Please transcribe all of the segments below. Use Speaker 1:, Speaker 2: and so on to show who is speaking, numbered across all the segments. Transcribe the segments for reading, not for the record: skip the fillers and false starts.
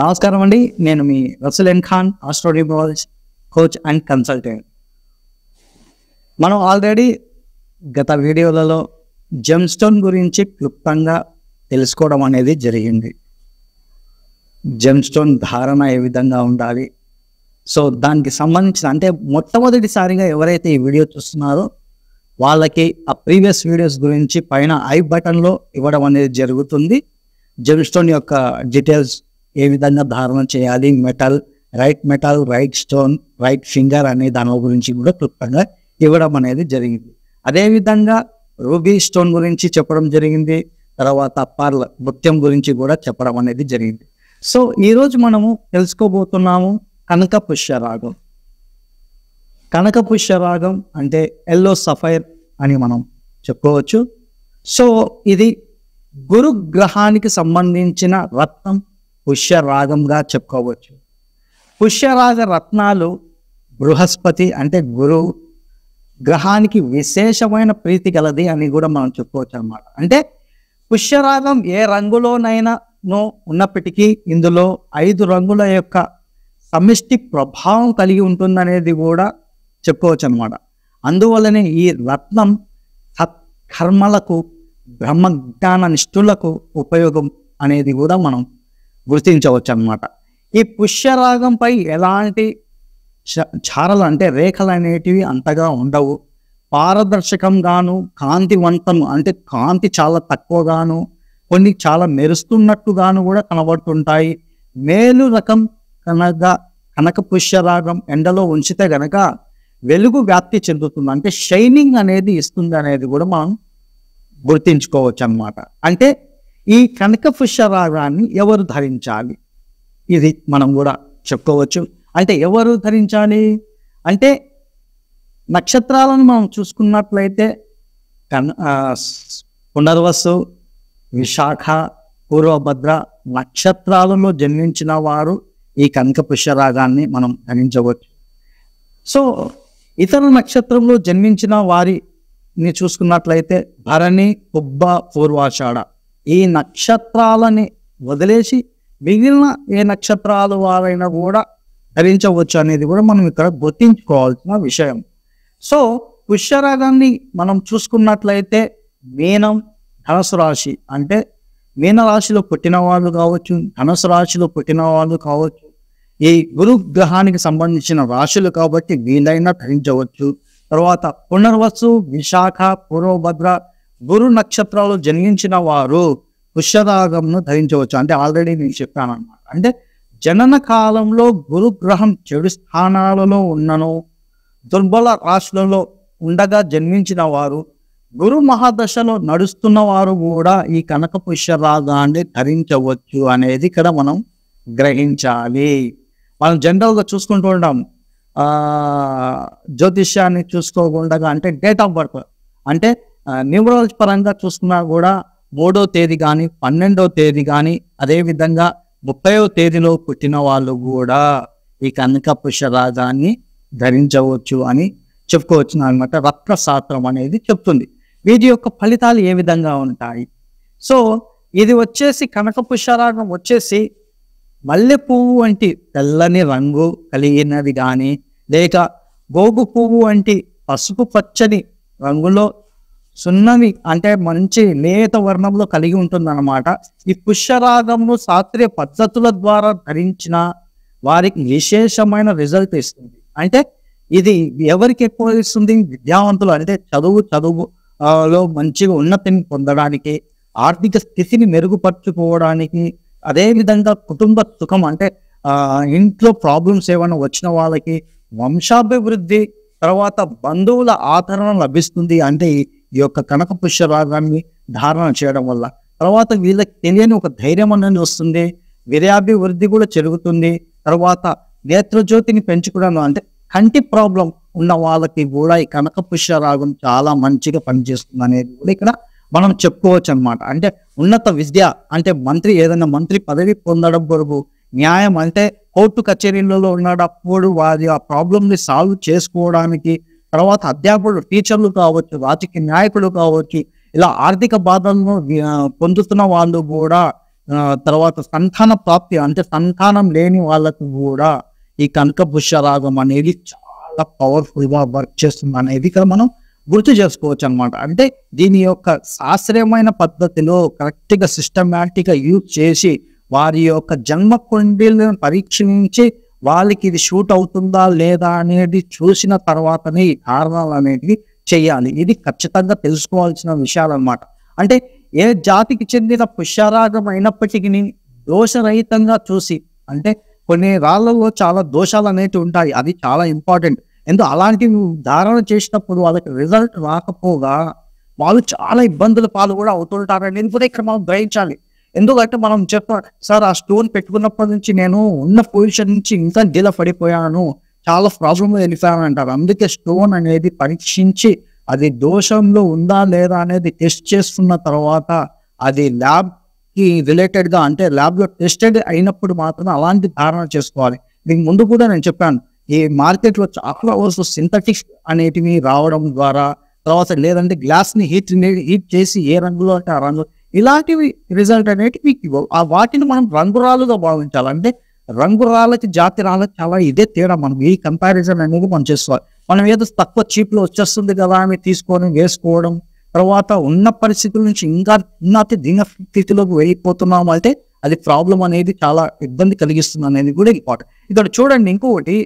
Speaker 1: నమస్కారం అండి. నేను మీ Rasool Khan, astronumerology coach and consultant. మనం ఆల్రెడీ గత వీడియోలలో జెమ్ స్టోన్ గురించి క్లుప్తంగా తెలుసుకోవడం అనేది జరిగింది. జెమ్ స్టోన్ ధారణ ఏ విధంగా ఉండాలి, సో దానికి సంబంధించిన అంటే మొట్టమొదటిసారిగా ఎవరైతే ఈ వీడియో చూస్తున్నారో వాళ్ళకి ఆ ప్రీవియస్ వీడియోస్ గురించి పైన ఐ బటన్లో ఇవ్వడం అనేది జరుగుతుంది. జెమ్ స్టోన్ యొక్క డీటెయిల్స్, ఏ విధంగా ధారణ చేయాలి, metal, right stone, right finger అనే దాని గురించి కూడా క్లుప్తంగా ఇవ్వడం అనేది జరిగింది. అదేవిధంగా రూబీ స్టోన్ గురించి చెప్పడం జరిగింది. తర్వాత పర్ల్, ముత్యం గురించి కూడా చెప్పడం అనేది జరిగింది. సో ఈరోజు మనము తెలుసుకోబోతున్నాము కనక పుష్యరాగం. కనక పుష్యరాగం అంటే ఎల్లో సఫైర్ అని మనం చెప్పుకోవచ్చు. సో ఇది గురు గ్రహానికి సంబంధించిన రత్నం పుష్యరాగంగా చెప్పుకోవచ్చు. పుష్యరాగ రత్నాలు బృహస్పతి అంటే గురువు గ్రహానికి విశేషమైన ప్రీతి కలది అని కూడా మనం చెప్పుకోవచ్చు అన్నమాట. అంటే పుష్యరాగం ఏ రంగులోనైనా ఉన్నప్పటికీ ఇందులో 5 రంగుల యొక్క సమిష్టి ప్రభావం కలిగి ఉంటుందనేది కూడా చెప్పుకోవచ్చు అన్నమాట. అందువల్లనే ఈ రత్నం సత్కర్మలకు, బ్రహ్మజ్ఞాన నిష్ఠులకు ఉపయోగం అనేది కూడా మనం గుర్తించవచ్చు అన్నమాట. ఈ పుష్యరాగంపై ఎలాంటి చారలు అంటే రేఖలు అనేటివి అంతగా ఉండవు. పారదర్శకంగాను, కాంతివంతం అంటే కాంతి చాలా తక్కువగాను, కొన్ని చాలా మెరుస్తున్నట్టుగాను కూడా కనబడుతుంటాయి. మేలు రకం కనక పుష్యరాగం ఎండలో ఉంచితే గనక వెలుగు వ్యాప్తి చెందుతుంది, అంటే షైనింగ్ అనేది ఇస్తుంది అనేది కూడా మనం గుర్తించుకోవచ్చు అన్నమాట. అంటే ఈ కనక పుష్యరాగాన్ని ఎవరు ధరించాలి, ఇది మనం కూడా చెప్పుకోవచ్చు. అంటే ఎవరు ధరించాలి అంటే నక్షత్రాలను మనం చూసుకున్నట్లయితే పునర్వసు, విశాఖ, పూర్వభద్ర నక్షత్రాలలో జన్మించిన వారు ఈ కనక పుష్యరాగాన్ని మనం ధరించవచ్చు. సో ఇతర నక్షత్రంలో జన్మించిన వారిని చూసుకున్నట్లయితే భరణి, పుబ్బ, పూర్వాషాఢ ఈ నక్షత్రాలని వదిలేసి మిగిలిన ఏ నక్షత్రాలు వారైనా కూడా ధరించవచ్చు అనేది కూడా మనం ఇక్కడ గుర్తించుకోవాల్సిన విషయం. సో పుష్యరాగాన్ని మనం చూసుకున్నట్లయితే మీనం, ధనుసు రాశి అంటే మీన రాశిలో పుట్టిన వాళ్ళు కావచ్చు, ధనుసు రాశిలో పుట్టిన వాళ్ళు కావచ్చు, ఈ గురు గ్రహానికి సంబంధించిన రాశులు కాబట్టి వీలైనా ధరించవచ్చు. తర్వాత పునర్వసు, విశాఖ, పూర్వభద్ర గురు నక్షత్రాలు జన్మించిన వారు పుష్యరాగంను ధరించవచ్చు. అంటే ఆల్రెడీ నేను చెప్పాను అన్నమాట. అంటే జనన కాలంలో గురుగ్రహం చెడు స్థానాలలో ఉన్నను, దుర్బల రాశులలో ఉండగా జన్మించిన వారు, గురు మహాదశలో నడుస్తున్న వారు కూడా ఈ కనక పుష్యరాగాన్ని ధరించవచ్చు అనేది ఇక్కడ మనం గ్రహించాలి. మనం జనరల్గా చూసుకుంటూ ఉంటాం, జ్యోతిష్యాన్ని చూసుకోకుండా అంటే డేట్ ఆఫ్ బర్త్ అంటే న్యూమరాలజీ పరంగా చూసుకున్నా కూడా 3వ తేదీ కానీ 12వ తేదీ కానీ అదేవిధంగా 30వ తేదీలో పుట్టిన వాళ్ళు కూడా ఈ కనక పుష్యరాగాన్ని ధరించవచ్చు అని చెప్పుకోవచ్చు అనమాట. రత్నశాస్త్రం అనేది చెప్తుంది. వీటి యొక్క ఫలితాలు ఏ విధంగా ఉంటాయి. సో ఇది వచ్చేసి కనక పుష్యరాగం వచ్చేసి మల్లె పువ్వు వంటి తెల్లని రంగు కలిగినది కానీ, లేక గోగు పువ్వు వంటి పసుపు పచ్చని రంగులో సున్నమి అంటే మంచి లేత వర్ణంలో కలిగి ఉంటుందన్నమాట. ఈ పుష్యరాగంను శాస్త్రీయ పద్ధతుల ద్వారా ధరించిన వారికి విశేషమైన రిజల్ట్ ఇస్తుంది. అంటే ఇది ఎవరికి ఎక్కువ ఇస్తుంది, విద్యావంతులు అంటే చదువులో మంచిగా ఉన్నతిని పొందడానికి, ఆర్థిక స్థితిని మెరుగుపరుచుకోవడానికి, అదేవిధంగా కుటుంబ సుఖం అంటే ఇంట్లో ప్రాబ్లమ్స్ ఏమైనా వచ్చిన వాళ్ళకి వంశాభివృద్ధి, తర్వాత బంధువుల ఆదరణ లభిస్తుంది. అంటే ఈ యొక్క కనక పుష్యరాగాన్ని ధారణ చేయడం వల్ల తర్వాత వీళ్ళకి తెలియని ఒక ధైర్యం అనేది వస్తుంది, విర్యాభివృద్ధి కూడా జరుగుతుంది. తర్వాత నేత్రజ్యోతిని పెంచుకోవడం అంటే కంటి ప్రాబ్లం ఉన్న వాళ్ళకి కూడా ఈ కనక పుష్యరాగం చాలా మంచిగా పనిచేస్తుంది అనేది కూడా ఇక్కడ మనం చెప్పుకోవచ్చు అనమాట. అంటే ఉన్నత విద్య అంటే ఏదైనా మంత్రి పదవి పొందడం కొరకు, న్యాయం అంటే కోర్టు కచేరీలలో ఉన్నప్పుడు వారి ఆ ప్రాబ్లమ్ని సాల్వ్ చేసుకోవడానికి, తర్వాత అధ్యాపకులు, టీచర్లు కావచ్చు, రాజకీయ నాయకులు కావచ్చు, ఇలా ఆర్థిక బాధలను పొందుతున్న వాళ్ళు కూడా తర్వాత సంతాన ప్రాప్తి అంటే సంతానం లేని వాళ్ళకు కూడా ఈ కనక పుష్యరాగం అనేది చాలా పవర్ఫుల్గా వర్క్ చేస్తుంది అనేది ఇక్కడ మనం గుర్తు చేసుకోవచ్చు అనమాట. అంటే దీని యొక్క శాస్త్రీయమైన పద్ధతిలో కరెక్ట్గా సిస్టమేటిక్గా యూజ్ చేసి వారి యొక్క జన్మ కుండీలను పరీక్షించి వాళ్ళకి ఇది షూట్ అవుతుందా లేదా అనేది చూసిన తర్వాతనే ఈ కారణాలు అనేవి చేయాలి. ఇది ఖచ్చితంగా తెలుసుకోవాల్సిన విషయాలు అనమాట. అంటే ఏ జాతికి చెందిన పుష్యరాగం అయినప్పటికీ దోషరహితంగా చూసి, అంటే కొన్ని రాళ్ళలో చాలా దోషాలు అనేవి ఉంటాయి, అది చాలా ఇంపార్టెంట్. ఎందుకు అలాంటివి ధారణ చేసినప్పుడు వాళ్ళకి రిజల్ట్ రాకపోగా వాళ్ళు చాలా ఇబ్బందుల పాలు కూడా అవుతుంటారని కూడా ఇక్కడ మనం గ్రహించాలి. ఎందుకంటే మనం చెప్పాం సార్, ఆ స్టోన్ పెట్టుకున్నప్పటి నుంచి నేను ఉన్న పొజిషన్ నుంచి ఇంకా డీల పడిపోయాను, చాలా ప్రాబ్లమ్ వెళ్ళిపోయాను అంటారు. అందుకే స్టోన్ అనేది పరీక్షించి అది దోషంలో ఉందా లేదా అనేది టెస్ట్ చేసుకున్న తర్వాత అది ల్యాబ్కి రిలేటెడ్గా అంటే ల్యాబ్లో టెస్టెడ్ అయినప్పుడు మాత్రమే అలాంటి ధారణ చేసుకోవాలి. దీనికి ముందు కూడా నేను చెప్పాను, ఈ మార్కెట్లో చాలా వస్తువు సింథటిక్స్ అనేటివి రావడం ద్వారా, తర్వాత లేదంటే గ్లాస్ని హీట్ చేసి ఏ రంగులో అంటే ఆ రంగు, ఇలాంటివి రిజల్ట్ అనేవి మీకు వాటిని మనం రంగురాలుగా భావించాలి. అంటే రంగురాళ్ళకి జాతి రాళ్ళకి చాలా ఇదే తేడా. మనం ఈ కంపారిజన్ అనేది మనం చేసుకోవాలి. మనం ఏదో తక్కువ చీప్లో వచ్చేస్తుంది కదా అని తీసుకొని వేసుకోవడం, తర్వాత ఉన్న పరిస్థితుల నుంచి ఇంకా ఉన్నతి దీన స్థితిలోకి వెళ్ళిపోతున్నాం అంటే అది ప్రాబ్లం అనేది చాలా ఇబ్బంది కలిగిస్తుంది అనేది కూడా ఇంపార్టెంట్. ఇక్కడ చూడండి, ఇంకొకటి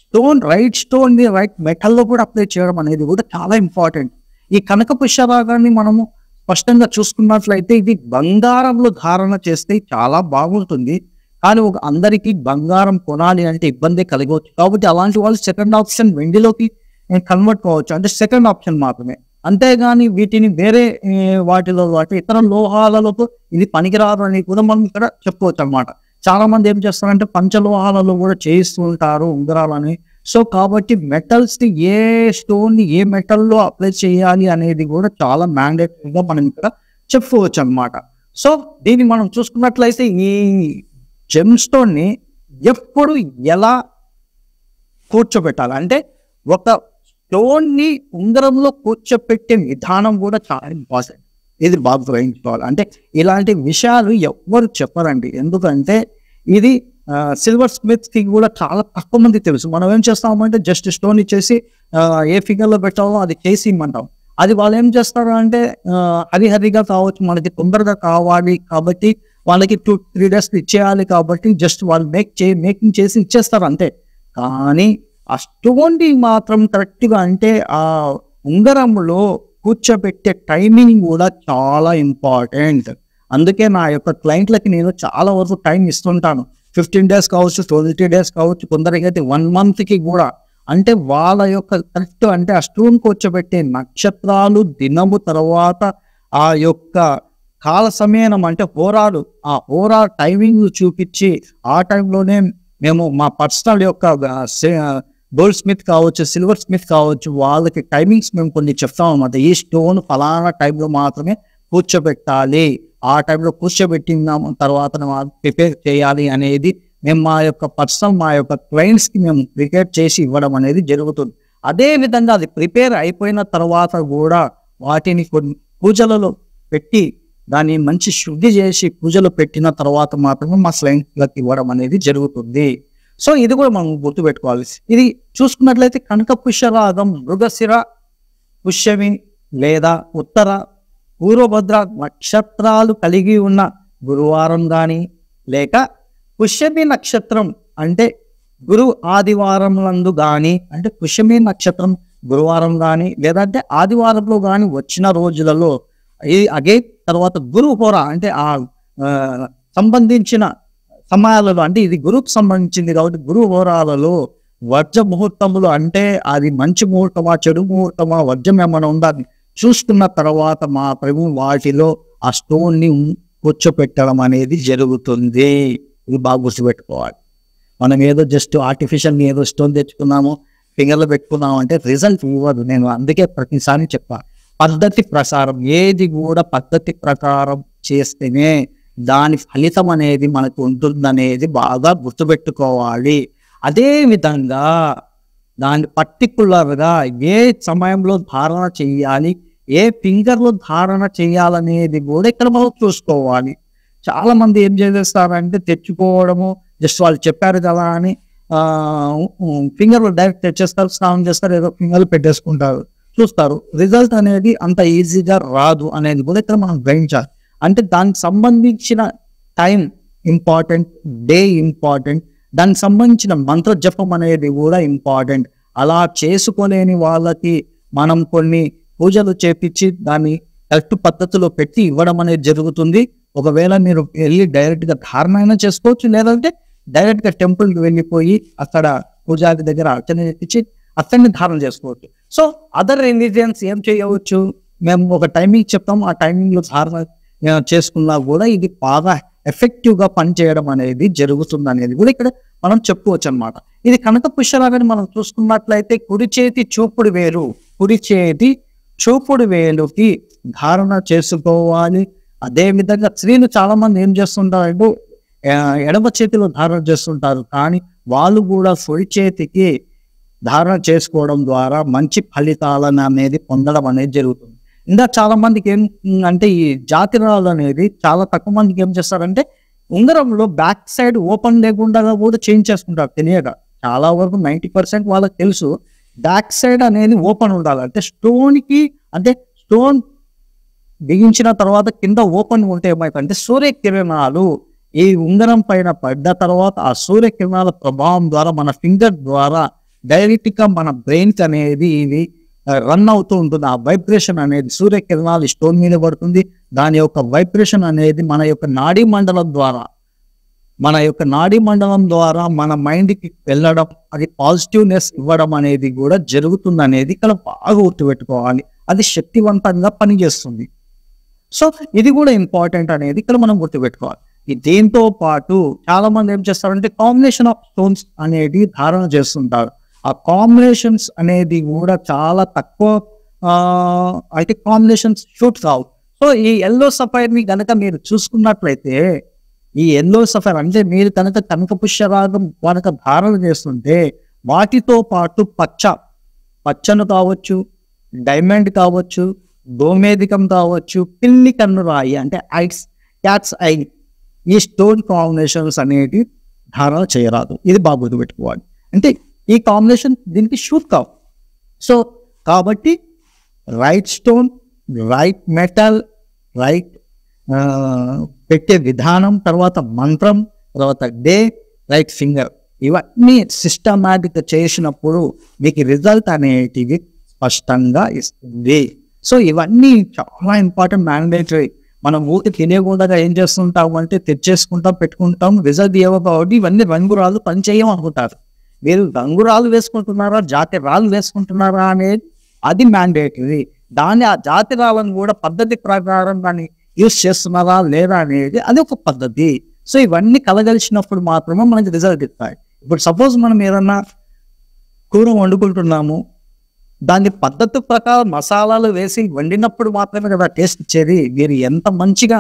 Speaker 1: స్టోన్ రైట్ స్టోన్ రైట్ మెటల్లో కూడా అప్లై చేయడం అనేది కూడా చాలా ఇంపార్టెంట్. ఈ కనక పుష్యరాగాన్ని మనము స్పష్టంగా చూసుకున్నట్లయితే ఇది బంగారంలో ధారణ చేస్తే చాలా బాగుంటుంది. కానీ అందరికీ బంగారం కొనాలి అంటే ఇబ్బంది కలిగవచ్చు. కాబట్టి అలాంటి వాళ్ళు సెకండ్ ఆప్షన్ వెండిలోకి కన్వర్ట్ కావచ్చు, అంటే సెకండ్ ఆప్షన్ మాత్రమే. అంతేగాని వీటిని వేరే వాటిలో ఇతర లోహాలతో ఇది పనికిరాదు అని కూడా మనం ఇక్కడ చెప్పుకోవచ్చు అనమాట. చాలా మంది ఏం చేస్తారంటే పంచలోహాలలో కూడా చేయిస్తూ ఉంటారు ఉంగరాలని. సో కాబట్టి మెటల్స్ ని ఏ స్టోన్ ని ఏ మెటల్లో అప్లై చేయాలి అనేది కూడా చాలా మ్యాండేటరీగా మనం ఇక్కడ చెప్పుకోవచ్చు అనమాట. సో దీన్ని మనం చూసుకున్నట్లయితే ఈ జెమ్ స్టోన్ ని ఎప్పుడు ఎలా కూర్చోబెట్టాలి అంటే ఒక స్టోన్ ని ఉంగరంలో కూర్చోబెట్టే విధానం కూడా చాలా ఇంపార్టెంట్. ఇది బాగా గ్రహించుకోవాలి. అంటే ఇలాంటి విషయాలు ఎవ్వరు చెప్పరండి. ఎందుకంటే ఇది సిల్వర్ స్మిత్ కి కూడా చాలా తక్కువ మంది తెలుసు. మనం ఏం చేస్తామంటే జస్ట్ స్టోన్ ఇచ్చేసి ఏ ఫిగర్ లో పెట్టాలో అది చేసి ఇమ్మంటాం. అది వాళ్ళు ఏం చేస్తారు అంటే హరిహరిగా కావచ్చు, మనకి తొందరగా కావాలి కాబట్టి వాళ్ళకి 2-3 days ఇచ్చేయాలి కాబట్టి జస్ట్ వాళ్ళు మేకింగ్ చేసి ఇచ్చేస్తారు అంతే. కానీ ఆ స్టోన్ ని మాత్రం కరెక్ట్గా అంటే ఆ ఉంగరంలో కూర్చోబెట్టే టైమింగ్ కూడా చాలా ఇంపార్టెంట్. అందుకే నా యొక్క క్లయింట్లకి నేను చాలా వరకు టైం ఇస్తుంటాను. 15 days కావచ్చు, 20 days కావచ్చు, కొందరికి అయితే 1 month కూడా. అంటే వాళ్ళ యొక్క కరెక్ట్ అంటే ఆ స్టోన్ కూర్చోబెట్టే నక్షత్రాలు, దినము, తర్వాత ఆ యొక్క కాల సమయం అంటే హోరాలు, ఆ హోరా టైమింగ్ చూపించి ఆ టైంలోనే మేము మా పర్సనల్ యొక్క గోల్డ్ స్మిత్ కావచ్చు, సిల్వర్ స్మిత్ కావచ్చు, వాళ్ళకి టైమింగ్స్ మేము కొన్ని చెప్తాం అన్నమాట. ఈ స్టోన్ ఫలానా టైంలో మాత్రమే కూర్చోబెట్టాలి, ఆ టైంలో కూర్చోబెట్టిన తర్వాత ప్రిపేర్ చేయాలి అనేది మేము మా యొక్క పర్సనల్ మా యొక్క క్లయింట్స్కి మేము ప్రిపేర్ చేసి ఇవ్వడం అనేది జరుగుతుంది. అదేవిధంగా అది ప్రిపేర్ అయిపోయిన తర్వాత కూడా వాటిని కొన్ని పూజలలో పెట్టి దాన్ని మంచి శుద్ధి చేసి పూజలు పెట్టిన తర్వాత మాత్రమే మా క్లయింట్లకు ఇవ్వడం అనేది జరుగుతుంది. సో ఇది కూడా మనం గుర్తుపెట్టుకోవాలి. ఇది చూసుకున్నట్లయితే కనక పుష్యరాగం మృగశిర, పుష్యమి లేదా ఉత్తర, పూర్వభద్ర నక్షత్రాలు కలిగి ఉన్న గురువారం కానీ, లేక పుష్యమి నక్షత్రం అంటే గురు ఆదివారంలందు కానీ, అంటే పుష్యమి నక్షత్రం గురువారం కానీ లేదంటే ఆదివారంలో కానీ వచ్చిన రోజులలో ఇది తర్వాత గురు హోర అంటే ఆ సంబంధించిన సమయాలలో, అంటే ఇది గురువుకు సంబంధించింది కాబట్టి గురు హోరాలలో వర్జ ముహూర్తములు అంటే అది మంచి ముహూర్తమా చెడు ముహూర్తమా వర్జం ఏమైనా ఉందా చూసుకున్న తర్వాత మాత్రమే వాటిలో ఆ స్టోన్ ని కూర్చోపెట్టడం అనేది జరుగుతుంది. ఇది బాగా గుర్తుపెట్టుకోవాలి. మనం ఏదో జస్ట్ ఆర్టిఫిషియల్ ఏదో స్టోన్ తెచ్చుకున్నాము, ఫింగర్లో పెట్టుకున్నాము అంటే రిజల్ట్ ఇవ్వదు. నేను అందుకే ప్రతిసారి చెప్పాను, పద్ధతి ప్రకారం ఏది కూడా పద్ధతి ప్రకారం చేస్తేనే దాని ఫలితం అనేది మనకు ఉంటుందనేది బాగా గుర్తుపెట్టుకోవాలి. అదే విధంగా దాన్ని పర్టికులర్గా ఏ సమయంలో ధారణ చేయాలి, ఏ ఫింగర్లో ధారణ చేయాలనేది కూడా ఇక్కడ మనం చూసుకోవాలి. చాలా మంది ఏం చేసేస్తారంటే తెచ్చుకోవడము, జస్ట్ వాళ్ళు చెప్పారు కదా అని ఫింగర్ డైరెక్ట్ తెచ్చేస్తారు, స్నానం చేస్తారు, ఏదో ఫింగర్లు పెట్టేసుకుంటారు, చూస్తారు. రిజల్ట్ అనేది అంత ఈజీగా రాదు అనేది కూడా ఇక్కడ మనం గ్రహించాలి. అంటే దానికి సంబంధించిన టైం ఇంపార్టెంట్, డే ఇంపార్టెంట్, దానికి సంబంధించిన మంత్ర జపం అనేది కూడా ఇంపార్టెంట్. అలా చేసుకోలేని వాళ్ళకి మనం కొన్ని పూజలు చేపించి దాన్ని కరెక్ట్ పద్ధతిలో పెట్టి ఇవ్వడం అనేది జరుగుతుంది. ఒకవేళ మీరు వెళ్ళి డైరెక్ట్గా ధారణ అయినా చేసుకోవచ్చు, లేదంటే డైరెక్ట్గా టెంపుల్కి వెళ్ళిపోయి అక్కడ పూజారి దగ్గర అర్చన చేపించి అతన్ని ధారణ చేసుకోవచ్చు. సో అదర్ రిలీజియన్స్ ఏం చేయవచ్చు, మేము ఒక టైమింగ్ చెప్తాము, ఆ టైమింగ్లో ధారణ చేసుకున్నా కూడా ఇది బాగా ఎఫెక్టివ్గా పనిచేయడం అనేది జరుగుతుంది అనేది కూడా ఇక్కడ మనం చెప్పుకోవచ్చు అనమాట. ఇది కనక పుష్యరాగని మనం చూసుకున్నట్లయితే కుడి చేతి చూపుడు వేలు, కుడి చేతి చూపుడు వేలుకి ధారణ చేసుకోవాలి. అదే విధంగా స్త్రీలు చాలా మంది ఏం చేస్తుంటారంటే ఎడమ చేతిలో ధారణ చేస్తుంటారు, కానీ వాళ్ళు కూడా కుడి చేతికి ధారణ చేసుకోవడం ద్వారా మంచి ఫలితాలను అనేది పొందడం అనేది జరుగుతుంది. ఇంకా చాలా మందికి ఏం అంటే ఈ జాతిరాలు అనేది చాలా తక్కువ మందికి ఏం చేస్తారంటే ఉంగరంలో బ్యాక్ సైడ్ ఓపెన్ లేకుండా కూడా చేంజ్ చేసుకుంటారు తెలియక. చాలా వరకు 90% వాళ్ళకి తెలుసు బ్యాక్ సైడ్ అనేది ఓపెన్ ఉండాలి. అంటే స్టోన్కి అంటే స్టోన్ బిగించిన తర్వాత కింద ఓపెన్ ఉంటే ఏమైతే సూర్యకిరణాలు ఈ ఉంగరం పైన పడ్డ తర్వాత ఆ సూర్యకిరణాల ప్రభావం ద్వారా మన ఫింగర్ ద్వారా డైరెక్ట్గా మన బ్రెయిన్కి అనేది ఇది రన్ అవుతూ ఉంటుంది. ఆ వైబ్రేషన్ అనేది సూర్యకిరణాలు స్టోన్ మీద పడుతుంది. దాని యొక్క వైబ్రేషన్ అనేది మన యొక్క నాడీ మండలం ద్వారా మన మైండ్కి వెళ్ళడం, అది పాజిటివ్నెస్ ఇవ్వడం అనేది కూడా జరుగుతుంది అనేది ఇక్కడ బాగా గుర్తుపెట్టుకోవాలి. అది శక్తివంతంగా పనిచేస్తుంది. సో ఇది కూడా ఇంపార్టెంట్ అనేది ఇక్కడ మనం గుర్తుపెట్టుకోవాలి. దీంతో పాటు చాలా మంది ఏం చేస్తారంటే కాంబినేషన్ ఆఫ్ స్టోన్స్ అనేది ధారణ చేస్తుంటారు. ఆ కాంబినేషన్స్ అనేది కూడా చాలా తక్కువ అయితే కాంబినేషన్స్ షూట్ కావు. సో ఈ ఎల్లో సఫైర్ని కనుక మీరు చూసుకున్నట్లయితే, ఈ ఎల్లో సఫైర్ అంటే మీరు కనుక కనక పుష్యరాగం కనుక ధారణ చేస్తుంటే వాటితో పాటు పచ్చను కావచ్చు, డైమండ్ కావచ్చు, గోమేధికం కావచ్చు, పిల్లి కన్ను రాయి అంటే క్యాట్స్ ఐ, ఈ స్టోన్ కాంబినేషన్స్ అనేది ధారణ చేయరాదు. ఇది బాగా గుర్తుపెట్టుకోవాలి. అంటే ఈ కాంబినేషన్ దీనికి షూట్ కావు. సో కాబట్టి right stone, right metal, right పెట్టే విధానం, తర్వాత మంత్రం, తర్వాత డే, రైట్ ఫింగర్, ఇవన్నీ సిస్టమాటిక్గా చేసినప్పుడు మీకు రిజల్ట్ అనేటివి స్పష్టంగా ఇస్తుంది. సో ఇవన్నీ చాలా ఇంపార్టెంట్, మ్యాండేటరీ. మనం ఊరికి తెలియకుండా ఏం చేస్తుంటాం అంటే తెచ్చేసుకుంటాం, పెట్టుకుంటాం, రిజల్ట్ ఇవ్వవు కాబట్టి ఇవన్నీ రంగురాలు పని చేయం అనుకుంటారు. మీరు రంగురాలు వేసుకుంటున్నారా, జాతి రాళ్ళు వేసుకుంటున్నారా అనేది అది మ్యాండేటరీ. దాన్ని ఆ జాతి రాళ్ళను కూడా పద్ధతి ప్రకారం దాన్ని యూజ్ చేస్తున్నారా లేదా అనేది అది ఒక పద్ధతి. సో ఇవన్నీ కలగలిసినప్పుడు మాత్రమే మనకి రిజల్ట్ ఇస్తాయి. ఇప్పుడు సపోజ్ మనం ఏదన్నా కూర వండుకుంటున్నాము, దాన్ని పద్ధతి ప్రకారం మసాలాలు వేసి వండినప్పుడు మాత్రమే కదా టేస్ట్ ఇచ్చేది. మీరు ఎంత మంచిగా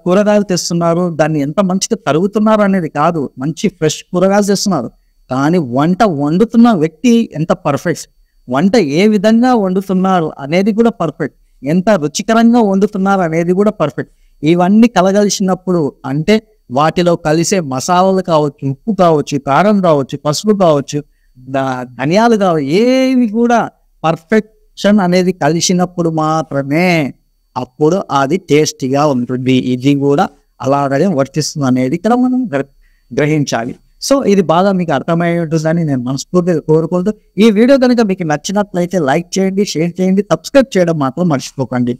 Speaker 1: కూరగాయలు తెస్తున్నారు, దాన్ని ఎంత మంచిగా తరుగుతున్నారు అనేది కాదు, మంచి ఫ్రెష్ కూరగాయలు తెస్తున్నారు, కానీ వంట వండుతున్న వ్యక్తి ఎంత పర్ఫెక్ట్, వంట ఏ విధంగా వండుతున్నారు అనేది కూడా పర్ఫెక్ట్, ఎంత రుచికరంగా వండుతున్నారు అనేది కూడా పర్ఫెక్ట్. ఇవన్నీ కలగలిసినప్పుడు అంటే వాటిలో కలిసే మసాలాలు కావచ్చు, ఉప్పు కావచ్చు, కారం కావచ్చు, పసుపు కావచ్చు, ధనియాలు కావచ్చు, ఏవి కూడా పర్ఫెక్షన్ అనేది కలిసినప్పుడు మాత్రమే అప్పుడు అది టేస్టీగా ఉంటుంది. ఇది కూడా అలాగనే వర్తిస్తుంది అనేది ఇక్కడ మనం గ్రహించాలి. సో ఇది బాగా మీకు అర్థమై ఉంటుందని నేను మనస్ఫూర్తిగా కోరుకుంటూ, ఈ వీడియో కనుక మీకు నచ్చినట్లయితే లైక్ చేయండి, షేర్ చేయండి, సబ్స్క్రైబ్ చేయడం మాత్రం మర్చిపోకండి.